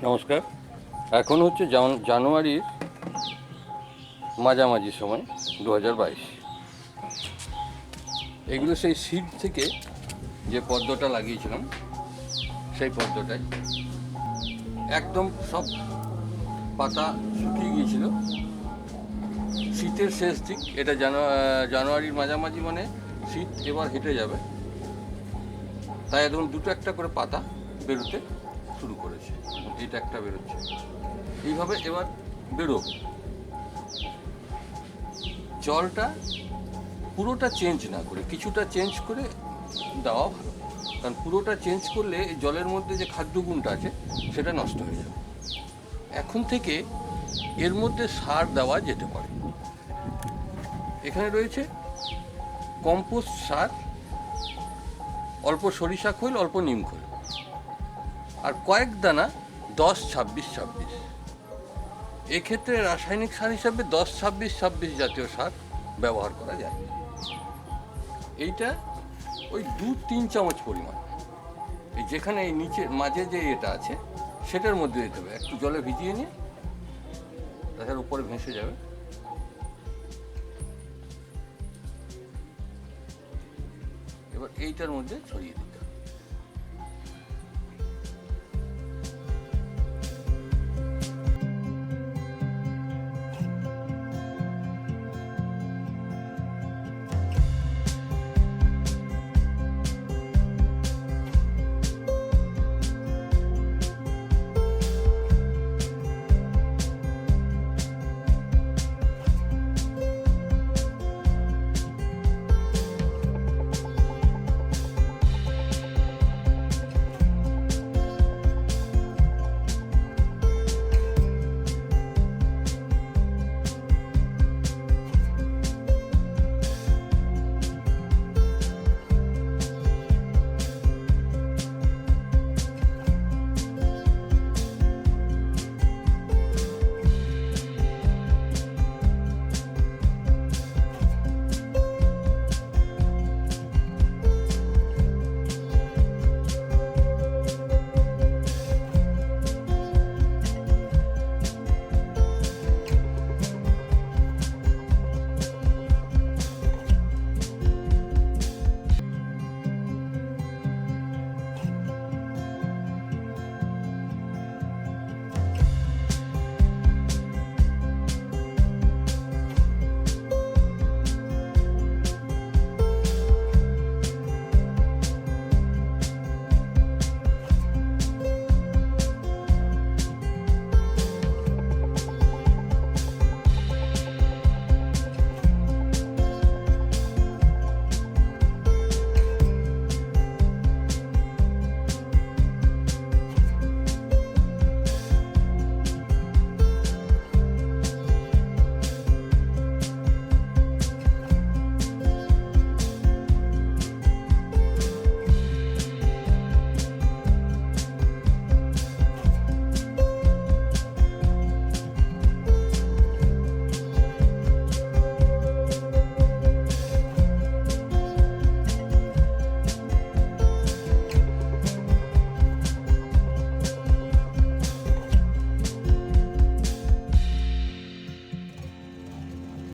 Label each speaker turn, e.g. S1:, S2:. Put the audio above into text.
S1: নমস্কার। এখন হচ্ছে জানুয়ারির মাঝামাঝি সময় 2022। এগুলো সেই সিড থেকে যে পদ্মটা লাগিয়েছিলাম সেই পদ্মটাই একদম সব পাতা শুকিয়ে গিয়েছিল। শীতের শেষ দিক, এটা জানুয়ারির মাঝামাঝি, মানে শীত এবার হেঁটে যাবে, তাই এখন দুটো একটা করে পাতা বেরোতে শুরু করেছে। এটা একটা বেরোচ্ছে, এইভাবে এবার বেরো। জলটা পুরোটা চেঞ্জ না করে কিছুটা চেঞ্জ করে দেওয়া ভালো, কারণ পুরোটা চেঞ্জ করলে জলের মধ্যে যে খাদ্যগুণটা আছে সেটা নষ্ট হয়ে যাবে। এখন থেকে এর মধ্যে সার দেওয়া যেতে পারে। এখানে রয়েছে কম্পোস্ট সার, অল্প সরিষা খৈল, অল্প নিম খৈল, আর কয়েক দানা 10-26-26। এক্ষেত্রে রাসায়নিক সার হিসাবে 10-26-26 জাতীয় সার ব্যবহার করা যায়। এইটা ওই 2-3 চামচ পরিমাণ, এই যেখানে এই নিচের মাঝে যে এটা আছে সেটার মধ্যে দিতে হবে। একটু জলে ভিজিয়ে নিয়ে তার উপরে ভেসে যাবে। এবার এইটার মধ্যে ছড়িয়ে দিই।